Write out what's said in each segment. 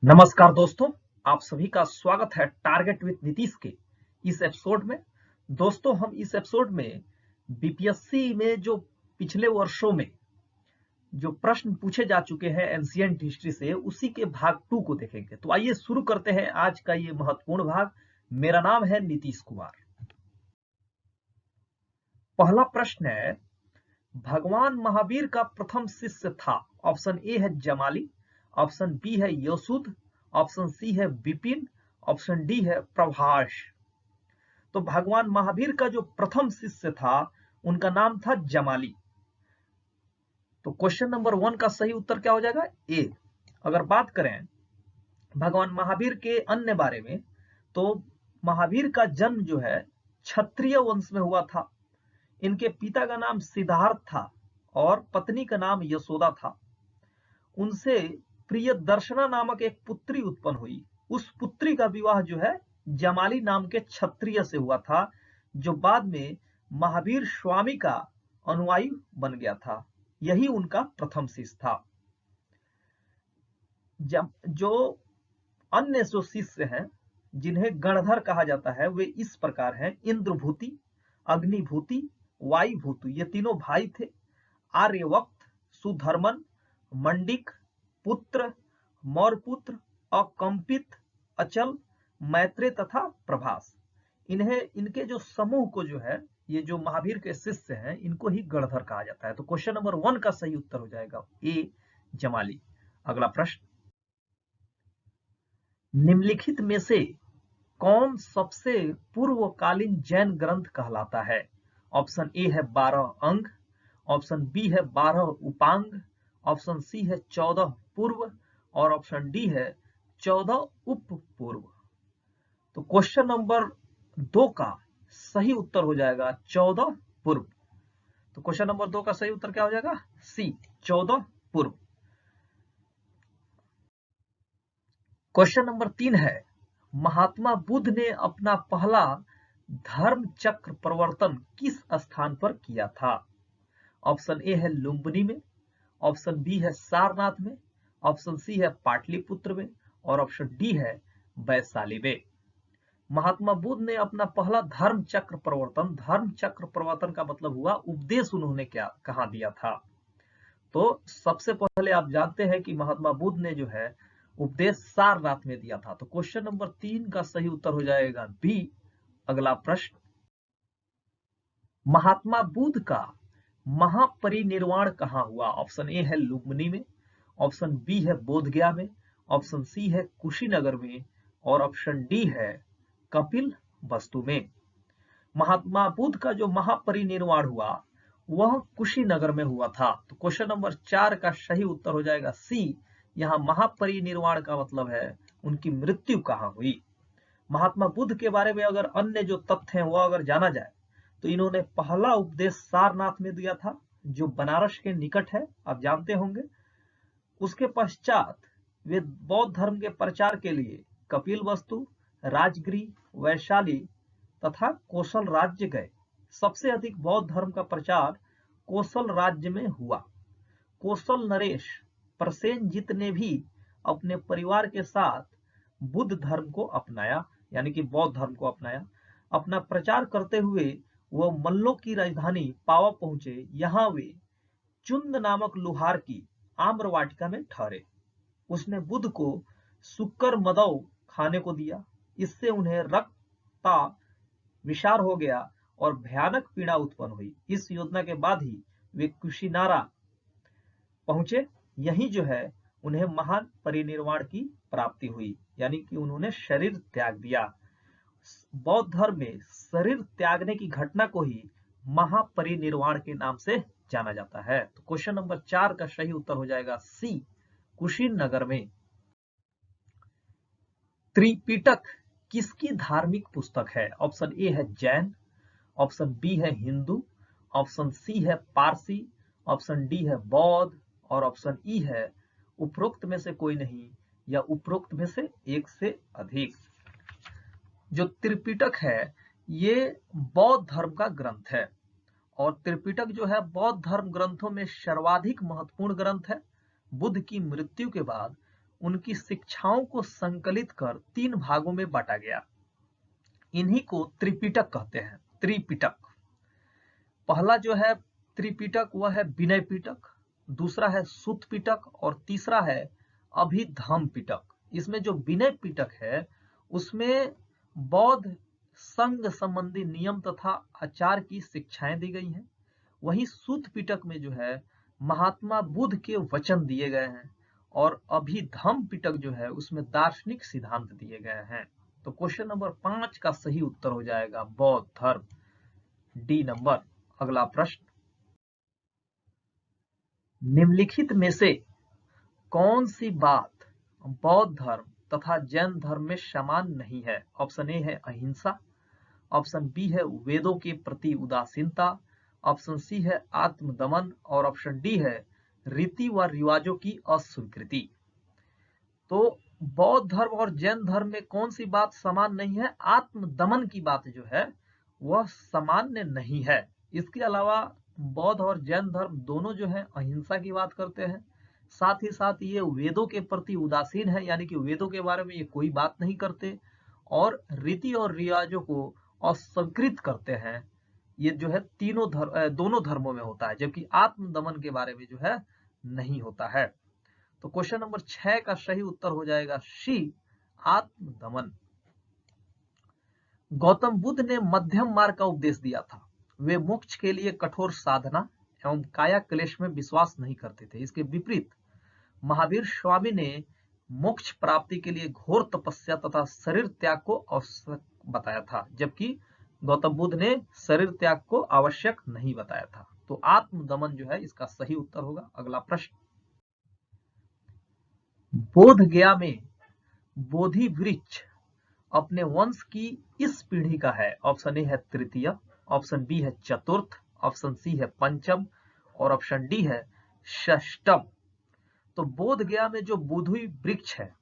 नमस्कार दोस्तों, आप सभी का स्वागत है टारगेट विद नीतीश के इस एपिसोड में। दोस्तों, हम इस एपिसोड में बीपीएससी में जो पिछले वर्षों में जो प्रश्न पूछे जा चुके हैं एंशिएंट हिस्ट्री से, उसी के भाग 2 को देखेंगे। तो आइए शुरू करते हैं आज का ये महत्वपूर्ण भाग। मेरा नाम है नीतीश कुमार। पहला प्रश्न है, भगवान महावीर का प्रथम शिष्य था। ऑप्शन ए है जमाली, ऑप्शन बी है यशुद, ऑप्शन सी है विपिन, ऑप्शन डी है प्रभाष। तो भगवान महावीर का जो प्रथम शिष्य था उनका नाम था जमाली। तो क्वेश्चन नंबर 1 का सही उत्तर क्या हो जाएगा? ए। अगर बात करें भगवान महावीर के अन्य बारे में, तो महावीर का जन्म जो है क्षत्रिय वंश में हुआ था। इनके पिता का नाम सिद्धार्थ था और पत्नी का नाम यशोदा था। उनसे प्रियदर्शना नामक एक पुत्री उत्पन्न हुई। उस पुत्री का विवाह जो है जमाली नाम के क्षत्रिय से हुआ था, जो बाद में महावीर स्वामी का अनुयायी बन गया था। यही उनका प्रथम शिष्य था। जो अन्य जो शिष्य हैं जिन्हें गणधर कहा जाता है, वे इस प्रकार हैं: इंद्रभूति, अग्निभूति, वायुभूति। ये तीनों भाई थे। आर्यवक्त, सुधर्मन, मंडिक, पुत्र, मौरपुत्र, अकंपित, अचल, मैत्रेय तथा प्रभास। इनके जो समूह को जो है, ये जो महावीर के शिष्य हैं, इनको ही गणधर कहा जाता है। तो क्वेश्चन नंबर 1 का सही उत्तर हो जाएगा ए, जमाली। अगला प्रश्न, निम्नलिखित में से कौन सबसे पूर्वकालीन जैन ग्रंथ कहलाता है? ऑप्शन ए है 12 अंग, ऑप्शन बी है 12 उपांग, ऑप्शन सी है 14 पूर्व और ऑप्शन डी है 14 उप पूर्व। तो क्वेश्चन नंबर 2 का सही उत्तर हो जाएगा 14 पूर्व। तो क्वेश्चन नंबर 2 का सही उत्तर क्या हो जाएगा? सी, 14 पूर्व। क्वेश्चन नंबर 3 है, महात्मा बुद्ध ने अपना पहला धर्म चक्र प्रवर्तन किस स्थान पर किया था? ऑप्शन ए है लुम्बिनी में, ऑप्शन बी है सारनाथ में, ऑप्शन सी है पाटलिपुत्र में और ऑप्शन डी है वैशाली में। महात्मा बुद्ध ने अपना पहला धर्म चक्र प्रवर्तन का मतलब हुआ उपदेश उन्होंने क्या कहाँ दिया था। तो सबसे पहले आप जानते हैं कि महात्मा बुद्ध ने जो है उपदेश सारनाथ में दिया था। तो क्वेश्चन नंबर 3 का सही उत्तर हो जाएगा बी। अगला प्रश्न, महात्मा बुद्ध का महापरिनिर्वाण कहाँ हुआ? ऑप्शन ए है लुम्बिनी में, ऑप्शन बी है बोधगया में, ऑप्शन सी है कुशीनगर में और ऑप्शन डी है कपिल वस्तु में। महात्मा बुद्ध का जो महापरिनिर्वाण हुआ वह कुशीनगर में हुआ था। तो क्वेश्चन नंबर 4 का सही उत्तर हो जाएगा सी। यहाँ महापरिनिर्वाण का मतलब है उनकी मृत्यु कहाँ हुई। महात्मा बुद्ध के बारे में अगर अन्य जो तथ्य हैं वह अगर जाना जाए, तो इन्होंने पहला उपदेश सारनाथ में दिया था, जो बनारस के निकट है, आप जानते होंगे। उसके पश्चात वे बौद्ध धर्म के प्रचार के लिए कपिल वस्तु, राजगिरी, वैशाली तथा कोसल राज्य गए। सबसे अधिक बौद्ध धर्म का प्रचार कोसल राज्य में हुआ। कोसल नरेश प्रसेनजित ने भी अपने परिवार के साथ बुद्ध धर्म को अपनाया, यानी कि बौद्ध धर्म को अपनाया। अपना प्रचार करते हुए वह मल्लों की राजधानी पावा पहुंचे। यहाँ वे चुंद नामक लुहार की आम्र वाटिका में ठहरे। उसने बुद्ध को सुक्कर मदौ खाने को दिया। इससे उन्हें रक्ता विशार हो गया और भयानक पीड़ा उत्पन्न हुई। इस योजना के बाद ही वे कुशीनारा पहुंचे। यही जो है उन्हें महान परिनिर्वाण की प्राप्ति हुई, यानी कि उन्होंने शरीर त्याग दिया। बौद्ध धर्म में शरीर त्यागने की घटना को ही महापरिनिर्वाण के नाम से जाना जाता है। तो क्वेश्चन नंबर 4 का सही उत्तर हो जाएगा सी, कुशीनगर में। त्रिपिटक किसकी धार्मिक पुस्तक है? ऑप्शन ए है जैन, ऑप्शन बी है हिंदू, ऑप्शन सी है पारसी, ऑप्शन डी है बौद्ध और ऑप्शन ई है उपरोक्त में से कोई नहीं या उपरोक्त में से एक से अधिक। जो त्रिपिटक है ये बौद्ध धर्म का ग्रंथ है और त्रिपिटक जो है बौद्ध धर्म ग्रंथों में सर्वाधिक महत्वपूर्ण ग्रंथ है। बुद्ध की मृत्यु के बाद उनकी शिक्षाओं को संकलित कर 3 भागों में बांटा गया। इन्हीं को त्रिपिटक कहते हैं। त्रिपिटक, पहला जो है त्रिपिटक वह है विनय पिटक, दूसरा है सुत पिटक और तीसरा है अभिधम्म पिटक। इसमें जो विनय पिटक है उसमें बौद्ध संघ संबंधी नियम तथा आचार की शिक्षाएं दी गई हैं। वहीं सूत पिटक में जो है महात्मा बुद्ध के वचन दिए गए हैं और अभिधम्म पिटक जो है उसमें दार्शनिक सिद्धांत दिए गए हैं। तो क्वेश्चन नंबर 5 का सही उत्तर हो जाएगा बौद्ध धर्म, डी नंबर। अगला प्रश्न, निम्नलिखित में से कौन सी बात बौद्ध धर्म तथा जैन धर्म में समान नहीं है? ऑप्शन ए है अहिंसा, ऑप्शन बी है वेदों के प्रति उदासीनता, ऑप्शन सी है आत्मदमन और ऑप्शन डी है रीति व रिवाजों की अस्वीकृति। तो बौद्ध धर्म और जैन धर्म में कौन सी बात समान नहीं है? आत्मदमन की बात जो है वह सामान्य नहीं है। इसके अलावा बौद्ध और जैन धर्म दोनों जो है अहिंसा की बात करते हैं, साथ ही साथ ये वेदों के प्रति उदासीन है, यानी कि वेदों के बारे में ये कोई बात नहीं करते और रीति और रिवाजों को अस्वीकृत करते हैं। ये जो है दोनों धर्मों में होता है, जबकि आत्मदमन के बारे में जो है नहीं होता है। तो क्वेश्चन नंबर 6 का सही उत्तर हो जाएगा सी, आत्मदमन। गौतम बुद्ध ने मध्यम मार्ग का उपदेश दिया था। वे मोक्ष के लिए कठोर साधना एवं काया क्लेश में विश्वास नहीं करते थे। इसके विपरीत महावीर स्वामी ने मोक्ष प्राप्ति के लिए घोर तपस्या तथा शरीर त्याग को आवश्यक बताया था, जबकि गौतम बुद्ध ने शरीर त्याग को आवश्यक नहीं बताया था। तो आत्मदमन जो है इसका सही उत्तर होगा। अगला प्रश्न, बोध गया में बोधि वृक्ष अपने वंश की इस पीढ़ी का है। ऑप्शन ए है तृतीय, ऑप्शन बी है चतुर्थ, ऑप्शन सी है पंचम और ऑप्शन डी है षष्टम। तो बोध गया में जो बोधि वृक्ष है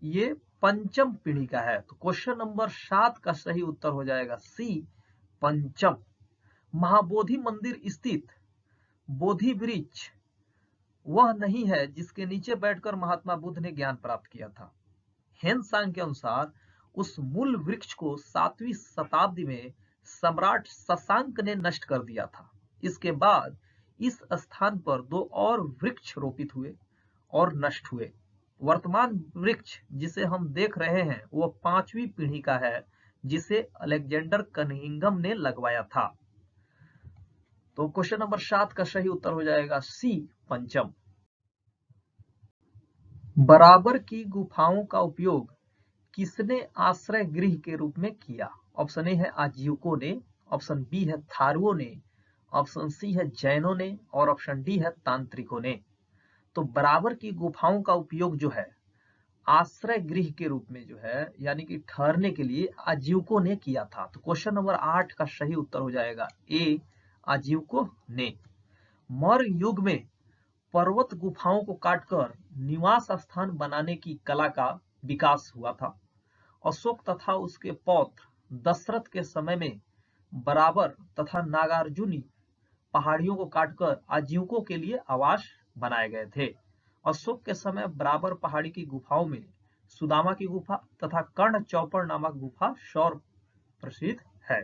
ये पंचम पीढ़ी का है। तो क्वेश्चन नंबर 7 का सही उत्तर हो जाएगा सी, पंचम। महाबोधि मंदिर स्थित बोधि वृक्ष वह नहीं है जिसके नीचे बैठकर महात्मा बुद्ध ने ज्ञान प्राप्त किया था। हेनसांग के अनुसार उस मूल वृक्ष को 7वीं शताब्दी में सम्राट शशांक ने नष्ट कर दिया था। इसके बाद इस स्थान पर 2 और वृक्ष रोपित हुए और नष्ट हुए। वर्तमान वृक्ष जिसे हम देख रहे हैं वो 5वीं पीढ़ी का है, जिसे अलेक्जेंडर कनिंघम ने लगवाया था। तो क्वेश्चन नंबर 7 का सही उत्तर हो जाएगा सी, पंचम। बराबर की गुफाओं का उपयोग किसने आश्रय गृह के रूप में किया? ऑप्शन ए है आजीविकों ने, ऑप्शन बी है थारुओं ने, ऑप्शन सी है जैनों ने और ऑप्शन डी है तांत्रिकों ने। तो बराबर की गुफाओं का उपयोग जो है आश्रय गृह के रूप में जो है यानी कि ठहरने के लिए आजीविकों ने किया था। तो क्वेश्चन नंबर 8 का सही उत्तर हो जाएगा ए, आजीविकों ने। मौर्य युग में पर्वत गुफाओं को काटकर निवास स्थान बनाने की कला का विकास हुआ था। अशोक तथा उसके पौत्र दशरथ के समय में बराबर तथा नागार्जुनी पहाड़ियों को काटकर आजीविकों के लिए आवास बनाए गए थे। अशोक के समय बराबर पहाड़ी की गुफाओं में सुदामा की गुफा तथा कर्ण चौपड़ नामक गुफा सौर प्रसिद्ध है।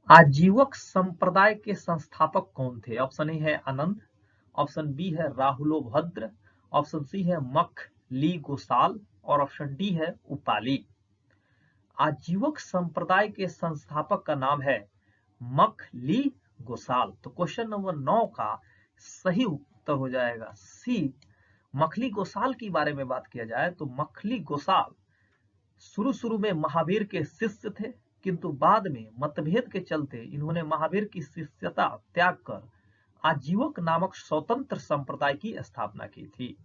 आजीवक संप्रदाय के संस्थापक कौन थे? ऑप्शन ए है आनंद, ऑप्शन बी है राहुलोभद्र, ऑप्शन सी है मख ली गोसाल और ऑप्शन डी है उपाली। आजीवक संप्रदाय के संस्थापक का नाम है मख ली गोसाल। तो क्वेश्चन नंबर 9 का सही उत्तर हो जाएगा सी, मखली गोसाल की बारे में बात किया जाए तो मखली गोसाल शुरू में महावीर के शिष्य थे, किंतु बाद में मतभेद के चलते इन्होंने महावीर की शिष्यता त्याग कर आजीवक नामक स्वतंत्र संप्रदाय की स्थापना की थी।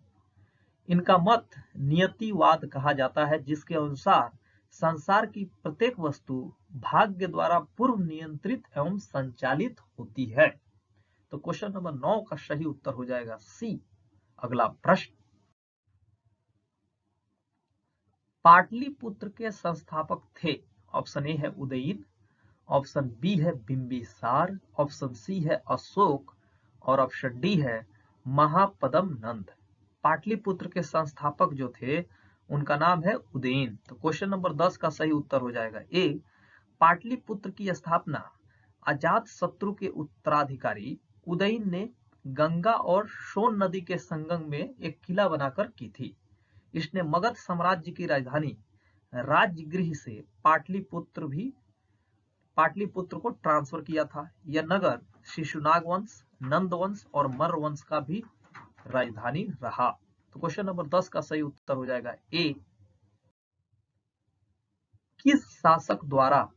इनका मत नियतिवाद कहा जाता है, जिसके अनुसार संसार की प्रत्येक वस्तु भाग्य द्वारा पूर्व नियंत्रित एवं संचालित होती है। तो क्वेश्चन नंबर 9 का सही उत्तर हो जाएगा सी। अगला प्रश्न, पाटलिपुत्र के संस्थापक थे। ऑप्शन ए है उदयन, ऑप्शन बी है बिंबिसार, ऑप्शन सी है अशोक और ऑप्शन डी है महापदम नंद। पाटलिपुत्र के संस्थापक जो थे उनका नाम है उदयन। तो क्वेश्चन नंबर 10 का सही उत्तर हो जाएगा ए। पाटलिपुत्र की स्थापना अजात शत्रु के उत्तराधिकारी उदयन ने गंगा और सोन नदी के संगम में एक किला बनाकर की थी। इसने मगध साम्राज्य की राजधानी राजगृह से पाटलिपुत्र को ट्रांसफर किया था। यह नगर शिशुनाग वंश, नंद वंश और मर वंश का भी राजधानी रहा। तो क्वेश्चन नंबर 10 का सही उत्तर हो जाएगा ए। किस शासक द्वारा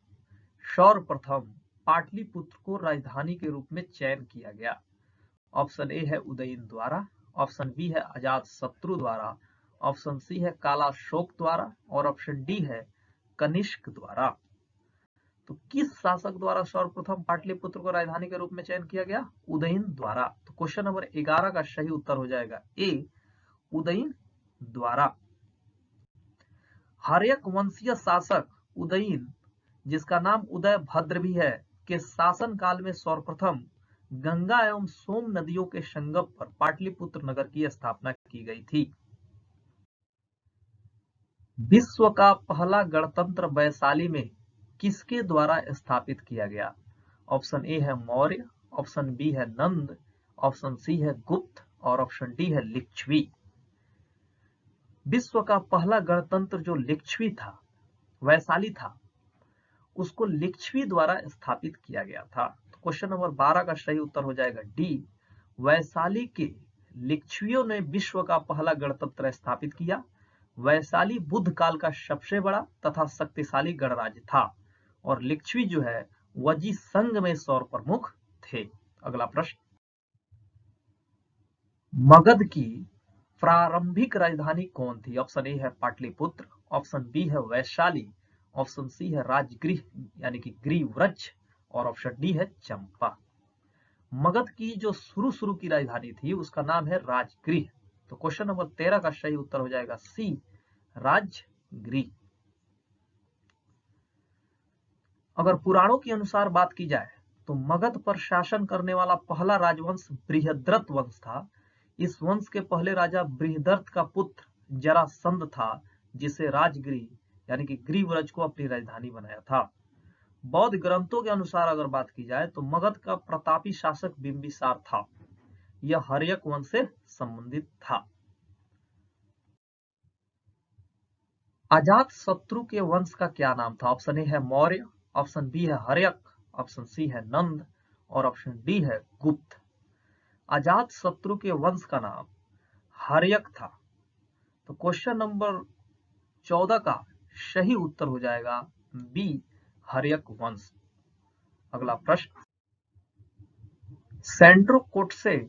सर्वप्रथम पाटलिपुत्र को राजधानी के रूप में चयन किया गया? ऑप्शन ए है उदयन द्वारा, ऑप्शन बी है अजात शत्रु द्वारा, ऑप्शन सी है कालाशोक द्वारा और ऑप्शन डी है कनिष्क द्वारा। तो किस शासक द्वारा सर्वप्रथम पाटलिपुत्र को राजधानी के रूप में चयन किया गया? उदयन द्वारा। तो क्वेश्चन नंबर 11 का सही उत्तर हो जाएगा ए, उदयन द्वारा। हर्यक वंशीय शासक उदयन, जिसका नाम उदय भद्र भी है, के शासन काल में सर्वप्रथम गंगा एवं सोम नदियों के संगम पर पाटलिपुत्र नगर की स्थापना की गई थी। विश्व का पहला गणतंत्र वैशाली में किसके द्वारा स्थापित किया गया? ऑप्शन ए है मौर्य, ऑप्शन बी है नंद, ऑप्शन सी है गुप्त और ऑप्शन डी है लिच्छवी। विश्व का पहला गणतंत्र जो लिच्छवी था, वैशाली था, उसको लिच्छवी द्वारा स्थापित किया गया था। तो क्वेश्चन नंबर 12 का सही उत्तर हो जाएगा डी, वैशाली के लिच्छवियों ने विश्व का पहला गणतंत्र स्थापित किया। वैशाली बुद्ध काल का सबसे बड़ा तथा शक्तिशाली गणराज्य था और लिच्छवी जो है वजी संघ में सौर प्रमुख थे। अगला प्रश्न, मगध की प्रारंभिक राजधानी कौन थी? ऑप्शन ए है पाटलिपुत्र, ऑप्शन बी है वैशाली, ऑप्शन सी है राजगृह यानी कि ग्रीव्रज और ऑप्शन डी है चंपा। मगध की जो शुरू की राजधानी थी उसका नाम है राजगृह। तो क्वेश्चन नंबर 13 का सही उत्तर हो जाएगा सी, राजगृह। अगर पुराणों के अनुसार बात की जाए तो मगध पर शासन करने वाला पहला राजवंश बृहद्रथ वंश था। इस वंश के पहले राजा बृहद्रथ का पुत्र जरासंध था, जिसे राजगृह यानी कि ग्रीव्रज को अपनी राजधानी बनाया था। बौद्ध ग्रंथों के अनुसार अगर बात की जाए तो मगध का प्रतापी शासक बिंबिसार था। यह हर्यक वंश से संबंधित था। अजात शत्रु के वंश का क्या नाम था? ऑप्शन ए है मौर्य, ऑप्शन बी है हर्यक, ऑप्शन सी है नंद और ऑप्शन डी है गुप्त। अजात शत्रु के वंश का नाम हर्यक था। तो क्वेश्चन नंबर 14 का सही उत्तर हो जाएगा बी, हर्यक वंश। अगला प्रश्न, सैंड्रो-कोट से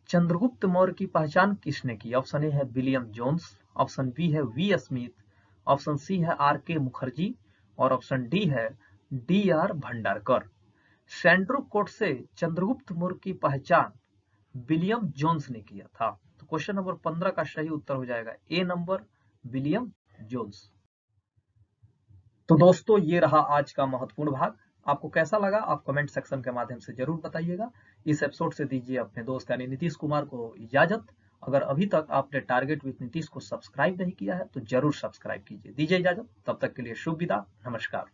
चंद्रगुप्त मौर्य की पहचान किसने की? ऑप्शन ए है विलियम जोन्स, ऑप्शन बी है वी स्मिथ, ऑप्शन सी है आर के मुखर्जी और ऑप्शन डी है डी आर भंडारकर। सैंड्रो-कोट से चंद्रगुप्त मौर्य की पहचान विलियम जोन्स ने किया था। तो क्वेश्चन नंबर 15 का सही उत्तर हो जाएगा ए नंबर, विलियम जोन्स। तो दोस्तों ये रहा आज का महत्वपूर्ण भाग। आपको कैसा लगा आप कमेंट सेक्शन के माध्यम से जरूर बताइएगा। इस एपिसोड से दीजिए अपने दोस्त यानी नीतीश कुमार को इजाजत। अगर अभी तक आपने टारगेट विद नीतीश को सब्सक्राइब नहीं किया है तो जरूर सब्सक्राइब कीजिए। दीजिए इजाजत, तब तक के लिए शुभ विदा, नमस्कार।